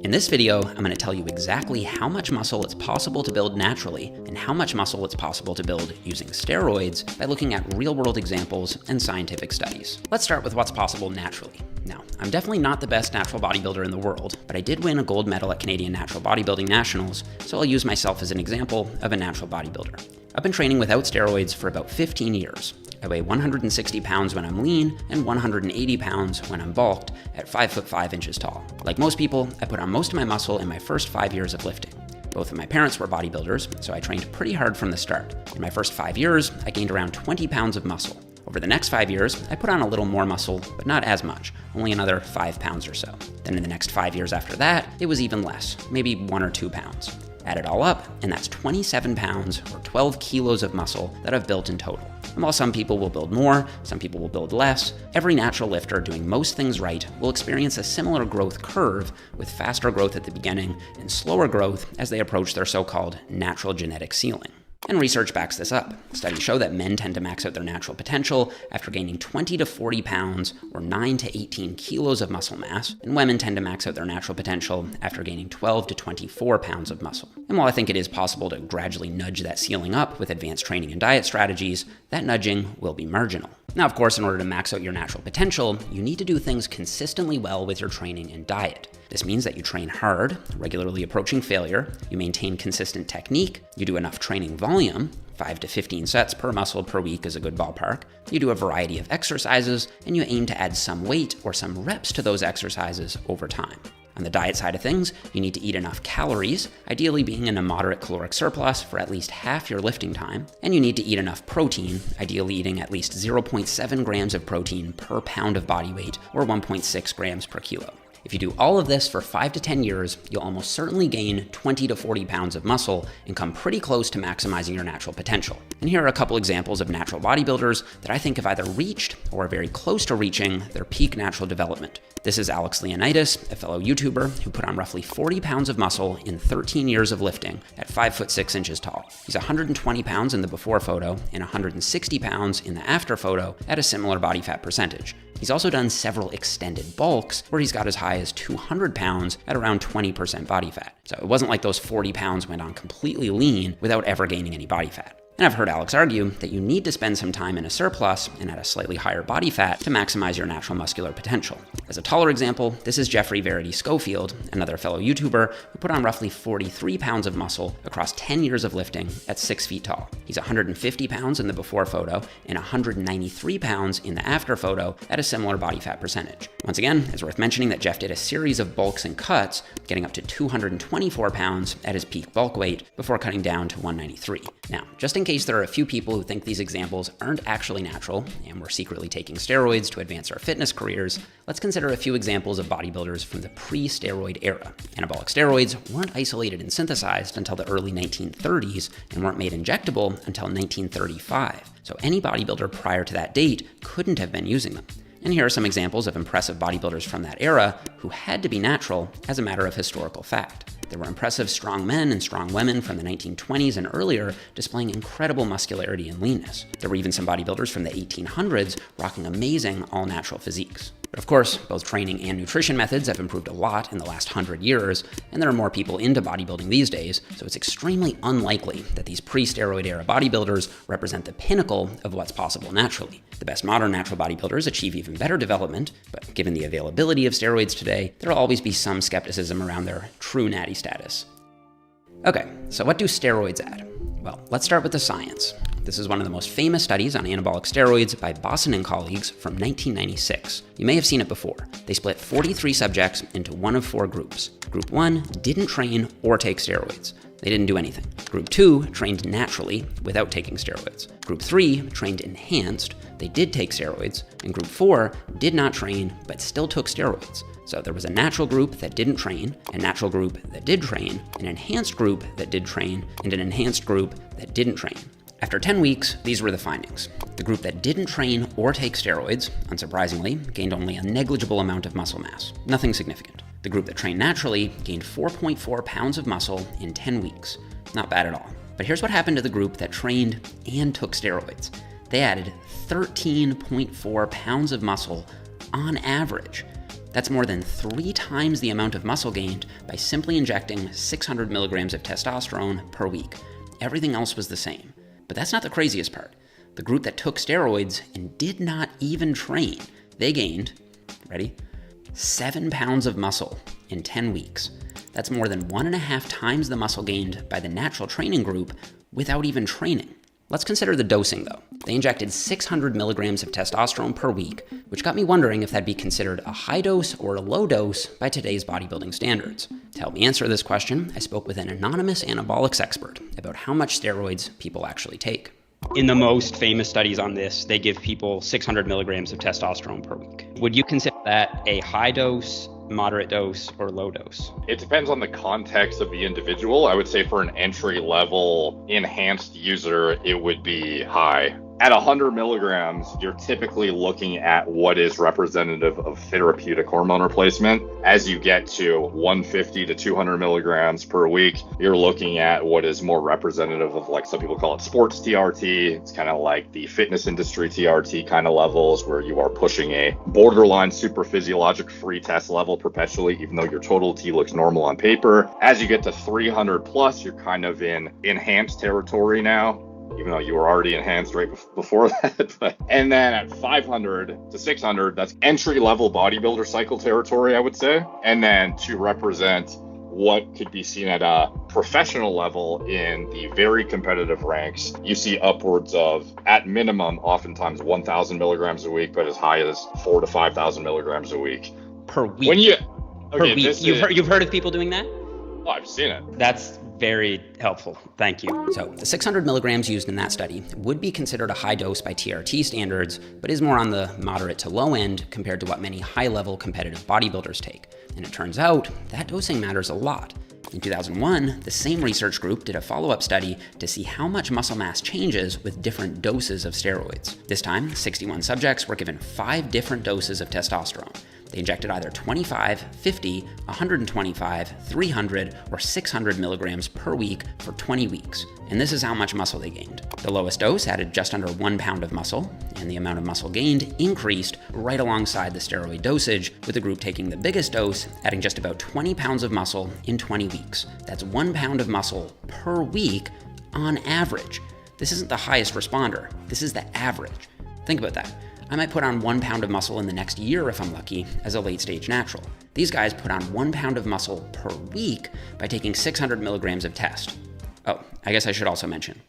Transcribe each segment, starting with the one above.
In this video, I'm going to tell you exactly how much muscle it's possible to build naturally and how much muscle it's possible to build using steroids by looking at real-world examples and scientific studies. Let's start with what's possible naturally. Now, I'm definitely not the best natural bodybuilder in the world, but I did win a gold medal at Canadian Natural Bodybuilding Nationals, so I'll use myself as an example of a natural bodybuilder. I've been training without steroids for about 15 years. I weigh 160 pounds when I'm lean and 180 pounds when I'm bulked at 5'5" tall. Like most people, I put on most of my muscle in my first 5 years of lifting. Both of my parents were bodybuilders, so I trained pretty hard from the start. In my first 5 years, I gained around 20 pounds of muscle. Over the next 5 years, I put on a little more muscle, but not as much, only another 5 pounds or so. Then in the next 5 years after that, it was even less, maybe 1 or 2 pounds. Add it all up, and that's 27 pounds or 12 kilos of muscle that I've built in total. And while some people will build more, some people will build less, every natural lifter doing most things right will experience a similar growth curve with faster growth at the beginning and slower growth as they approach their so-called natural genetic ceiling. And research backs this up. Studies show that men tend to max out their natural potential after gaining 20 to 40 pounds or 9 to 18 kilos of muscle mass, and women tend to max out their natural potential after gaining 12 to 24 pounds of muscle. And while I think it is possible to gradually nudge that ceiling up with advanced training and diet strategies, that nudging will be marginal. Now, of course, in order to max out your natural potential, you need to do things consistently well with your training and diet. This means that you train hard, regularly approaching failure, you maintain consistent technique, you do enough training volume, 5 to 15 sets per muscle per week is a good ballpark, you do a variety of exercises, and you aim to add some weight or some reps to those exercises over time. On the diet side of things, you need to eat enough calories, ideally being in a moderate caloric surplus for at least half your lifting time, and you need to eat enough protein, ideally eating at least 0.7 grams of protein per pound of body weight or 1.6 grams per kilo. If you do all of this for 5 to 10 years, you'll almost certainly gain 20 to 40 pounds of muscle and come pretty close to maximizing your natural potential. And here are a couple examples of natural bodybuilders that I think have either reached or are very close to reaching their peak natural development. This is Alex Leonidas, a fellow YouTuber who put on roughly 40 pounds of muscle in 13 years of lifting at 5'6" tall. He's 120 pounds in the before photo and 160 pounds in the after photo at a similar body fat percentage. He's also done several extended bulks where he's got as high as 200 pounds at around 20% body fat. So it wasn't like those 40 pounds went on completely lean without ever gaining any body fat. And I've heard Alex argue that you need to spend some time in a surplus and at a slightly higher body fat to maximize your natural muscular potential. As a taller example, this is Jeffrey Verity Schofield, another fellow YouTuber who put on roughly 43 pounds of muscle across 10 years of lifting at 6 feet tall. He's 150 pounds in the before photo and 193 pounds in the after photo at a similar body fat percentage. Once again, it's worth mentioning that Jeff did a series of bulks and cuts, getting up to 224 pounds at his peak bulk weight before cutting down to 193. Now, just in case there are a few people who think these examples aren't actually natural and we're secretly taking steroids to advance our fitness careers, let's consider a few examples of bodybuilders from the pre-steroid era. Anabolic steroids weren't isolated and synthesized until the early 1930s and weren't made injectable until 1935. So any bodybuilder prior to that date couldn't have been using them. And here are some examples of impressive bodybuilders from that era who had to be natural as a matter of historical fact. There were impressive strong men and strong women from the 1920s and earlier displaying incredible muscularity and leanness. There were even some bodybuilders from the 1800s rocking amazing all-natural physiques. But of course, both training and nutrition methods have improved a lot in the last 100 years, and there are more people into bodybuilding these days, so it's extremely unlikely that these pre-steroid era bodybuilders represent the pinnacle of what's possible naturally. The best modern natural bodybuilders achieve even better development, but given the availability of steroids today, there'll always be some skepticism around their true natty status. Okay, so what do steroids add? Well, let's start with the science. This is one of the most famous studies on anabolic steroids by Bosson and colleagues from 1996. You may have seen it before. They split 43 subjects into one of 4 groups. Group 1 didn't train or take steroids. They didn't do anything. Group 2 trained naturally without taking steroids. Group 3 trained enhanced. They did take steroids. And Group 4 did not train but still took steroids. So there was a natural group that didn't train, a natural group that did train, an enhanced group that did train, and an enhanced group that didn't train. After 10 weeks, these were the findings. The group that didn't train or take steroids, unsurprisingly, gained only a negligible amount of muscle mass, nothing significant. The group that trained naturally gained 4.4 pounds of muscle in 10 weeks. Not bad at all. But here's what happened to the group that trained and took steroids. They added 13.4 pounds of muscle on average. That's more than 3 times the amount of muscle gained by simply injecting 600 milligrams of testosterone per week. Everything else was the same. But that's not the craziest part. The group that took steroids and did not even train, they gained, ready, 7 pounds of muscle in 10 weeks. That's more than 1.5 times the muscle gained by the natural training group without even training. Let's consider the dosing though. They injected 600 milligrams of testosterone per week, which got me wondering if that'd be considered a high dose or a low dose by today's bodybuilding standards. To help me answer this question, I spoke with an anonymous anabolics expert about how much steroids people actually take. In the most famous studies on this, they give people 600 milligrams of testosterone per week. Would you consider that a high dose, moderate dose, or low dose? It depends on the context of the individual. I would say for an entry-level enhanced user, it would be high. At 100 milligrams, you're typically looking at what is representative of therapeutic hormone replacement. As you get to 150 to 200 milligrams per week, you're looking at what is more representative of, like some people call it sports TRT. It's kind of like the fitness industry TRT kind of levels where you are pushing a borderline super physiologic free test level perpetually, even though your total T looks normal on paper. As you get to 300 plus, you're kind of in enhanced territory now, even though you were already enhanced right before that. And then at 500 to 600, that's entry-level bodybuilder cycle territory, I would say. And then to represent what could be seen at a professional level in the very competitive ranks, you see upwards of, at minimum, oftentimes 1,000 milligrams a week, but as high as 4,000 to 5,000 milligrams a week. Per week? Per week. You've heard of people doing that? Oh, I've seen it. That's very helpful. Thank you. So the 600 milligrams used in that study would be considered a high dose by TRT standards, but is more on the moderate to low end compared to what many high-level competitive bodybuilders take. And it turns out that dosing matters a lot. In 2001, the same research group did a follow-up study to see how much muscle mass changes with different doses of steroids. This time, 61 subjects were given 5 different doses of testosterone. They injected either 25, 50, 125, 300, or 600 milligrams per week for 20 weeks. And this is how much muscle they gained. The lowest dose added just under 1 pound of muscle, and the amount of muscle gained increased right alongside the steroid dosage, with the group taking the biggest dose, adding just about 20 pounds of muscle in 20 weeks. That's 1 pound of muscle per week on average. This isn't the highest responder. This is the average. Think about that. I might put on 1 pound of muscle in the next year if I'm lucky, as a late-stage natural. These guys put on 1 pound of muscle per week by taking 600 milligrams of test. Oh, I guess I should also mention,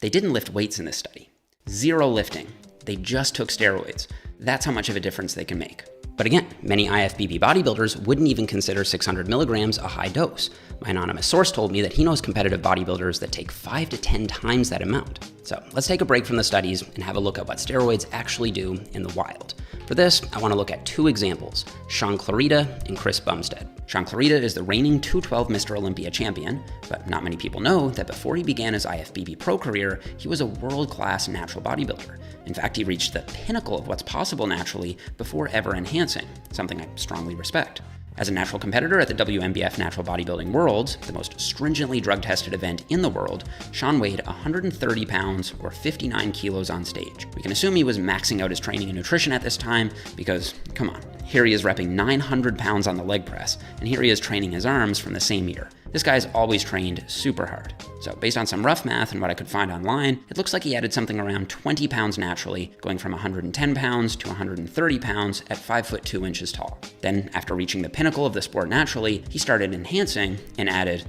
they didn't lift weights in this study. 0 lifting. They just took steroids. That's how much of a difference they can make. But again, many IFBB bodybuilders wouldn't even consider 600 milligrams a high dose. My anonymous source told me that he knows competitive bodybuilders that take 5 to 10 times that amount. So let's take a break from the studies and have a look at what steroids actually do in the wild. For this, I want to look at 2 examples, Sean Clarita and Chris Bumstead. Sean Clarita is the reigning 212 Mr. Olympia champion, but not many people know that before he began his IFBB pro career, he was a world-class natural bodybuilder. In fact, he reached the pinnacle of what's possible naturally before ever enhancing, something I strongly respect. As a natural competitor at the WMBF Natural Bodybuilding Worlds, the most stringently drug-tested event in the world, Sean weighed 130 pounds or 59 kilos on stage. We can assume he was maxing out his training and nutrition at this time because, come on, here he is repping 900 pounds on the leg press, and here he is training his arms from the same year. This guy's always trained super hard. So based on some rough math and what I could find online, it looks like he added something around 20 pounds naturally, going from 110 pounds to 130 pounds at 5 foot 2 inches tall. Then, after reaching the pinnacle of the sport naturally, he started enhancing and added,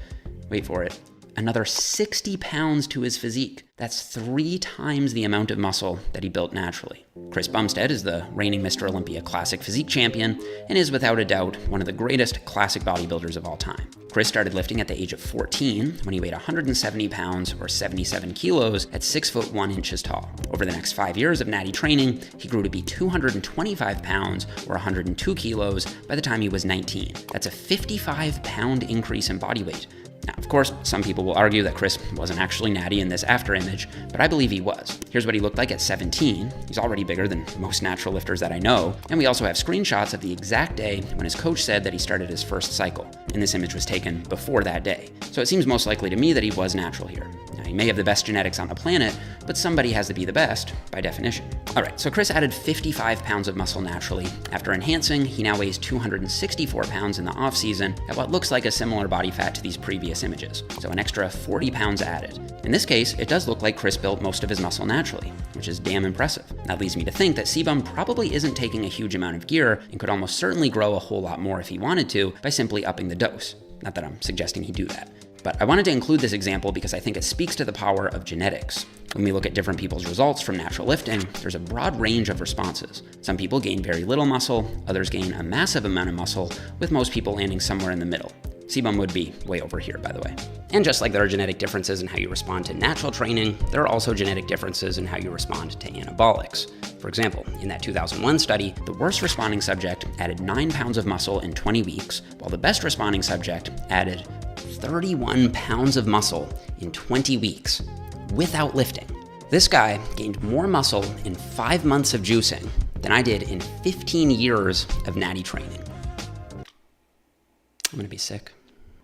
wait for it, another 60 pounds to his physique. That's 3 times the amount of muscle that he built naturally. Chris Bumstead is the reigning Mr. Olympia Classic Physique champion and is without a doubt one of the greatest classic bodybuilders of all time. Chris started lifting at the age of 14 when he weighed 170 pounds or 77 kilos at 6 foot 1 inches tall. Over the next 5 years of natty training, he grew to be 225 pounds or 102 kilos by the time he was 19. That's a 55-pound increase in body weight. Now, of course, some people will argue that Chris wasn't actually natty in this after image, but I believe he was. Here's what he looked like at 17. He's already bigger than most natural lifters that I know, and we also have screenshots of the exact day when his coach said that he started his first cycle, and this image was taken before that day. So it seems most likely to me that he was natural here. Now, he may have the best genetics on the planet, but somebody has to be the best by definition. All right, so Chris added 55 pounds of muscle naturally. After enhancing, he now weighs 264 pounds in the off season at what looks like a similar body fat to these previous images. So an extra 40 pounds added. In this case, it does look like Chris built most of his muscle naturally, which is damn impressive. That leads me to think that Sebum probably isn't taking a huge amount of gear and could almost certainly grow a whole lot more if he wanted to by simply upping the dose. Not that I'm suggesting he do that. But I wanted to include this example because I think it speaks to the power of genetics. When we look at different people's results from natural lifting, there's a broad range of responses. Some people gain very little muscle, others gain a massive amount of muscle, with most people landing somewhere in the middle. Sebum would be way over here, by the way. And just like there are genetic differences in how you respond to natural training, there are also genetic differences in how you respond to anabolics. For example, in that 2001 study, the worst responding subject added 9 pounds of muscle in 20 weeks, while the best responding subject added 31 pounds of muscle in 20 weeks without lifting. This guy gained more muscle in 5 months of juicing than I did in 15 years of natty training. I'm gonna be sick.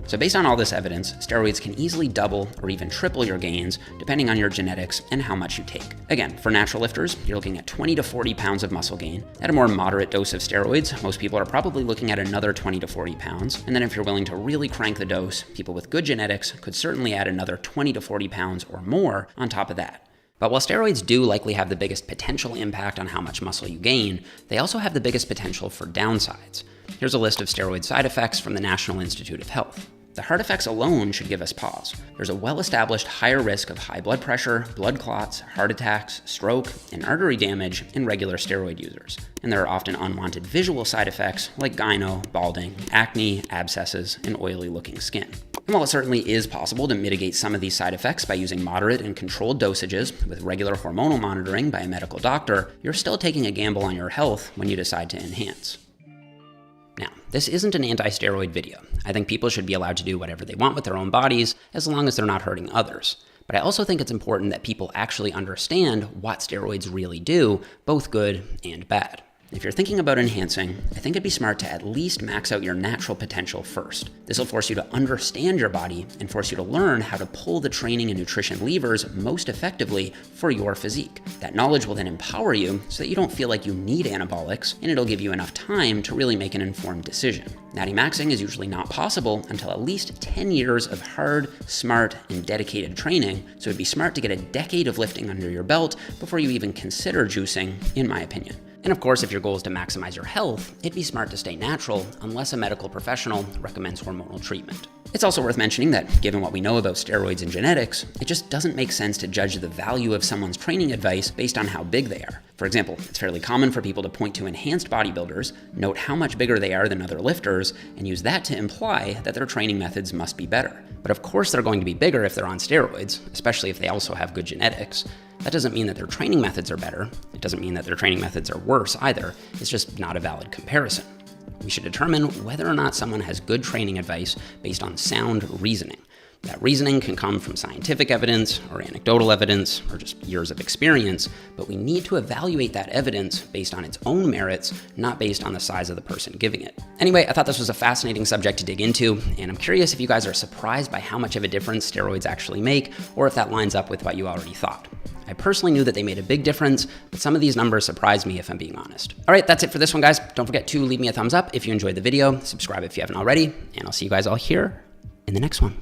So based on all this evidence, steroids can easily double or even triple your gains depending on your genetics and how much you take. Again, for natural lifters, you're looking at 20 to 40 pounds of muscle gain. At a more moderate dose of steroids, most people are probably looking at another 20 to 40 pounds. And then if you're willing to really crank the dose, people with good genetics could certainly add another 20 to 40 pounds or more on top of that. But while steroids do likely have the biggest potential impact on how much muscle you gain, they also have the biggest potential for downsides. Here's a list of steroid side effects from the National Institute of Health. The heart effects alone should give us pause. There's a well-established higher risk of high blood pressure, blood clots, heart attacks, stroke, and artery damage in regular steroid users. And there are often unwanted visual side effects like gyno, balding, acne, abscesses, and oily-looking skin. And while it certainly is possible to mitigate some of these side effects by using moderate and controlled dosages with regular hormonal monitoring by a medical doctor, you're still taking a gamble on your health when you decide to enhance. Now, this isn't an anti-steroid video. I think people should be allowed to do whatever they want with their own bodies as long as they're not hurting others. But I also think it's important that people actually understand what steroids really do, both good and bad. If you're thinking about enhancing, I think it'd be smart to at least max out your natural potential first. This will force you to understand your body and force you to learn how to pull the training and nutrition levers most effectively for your physique. That knowledge will then empower you so that you don't feel like you need anabolics, and it'll give you enough time to really make an informed decision. Natty maxing is usually not possible until at least 10 years of hard, smart, and dedicated training, so it'd be smart to get a decade of lifting under your belt before you even consider juicing, in my opinion. And of course, if your goal is to maximize your health, it'd be smart to stay natural unless a medical professional recommends hormonal treatment. It's also worth mentioning that, given what we know about steroids and genetics, it just doesn't make sense to judge the value of someone's training advice based on how big they are. For example, it's fairly common for people to point to enhanced bodybuilders, note how much bigger they are than other lifters, and use that to imply that their training methods must be better. But of course they're going to be bigger if they're on steroids, especially if they also have good genetics. That doesn't mean that their training methods are better. It doesn't mean that their training methods are worse either. It's just not a valid comparison. We should determine whether or not someone has good training advice based on sound reasoning. That reasoning can come from scientific evidence or anecdotal evidence or just years of experience, but we need to evaluate that evidence based on its own merits, not based on the size of the person giving it. Anyway, I thought this was a fascinating subject to dig into, and I'm curious if you guys are surprised by how much of a difference steroids actually make, or if that lines up with what you already thought. I personally knew that they made a big difference, but some of these numbers surprised me if I'm being honest. All right, that's it for this one, guys. Don't forget to leave me a thumbs up if you enjoyed the video, subscribe if you haven't already, and I'll see you guys all here in the next one.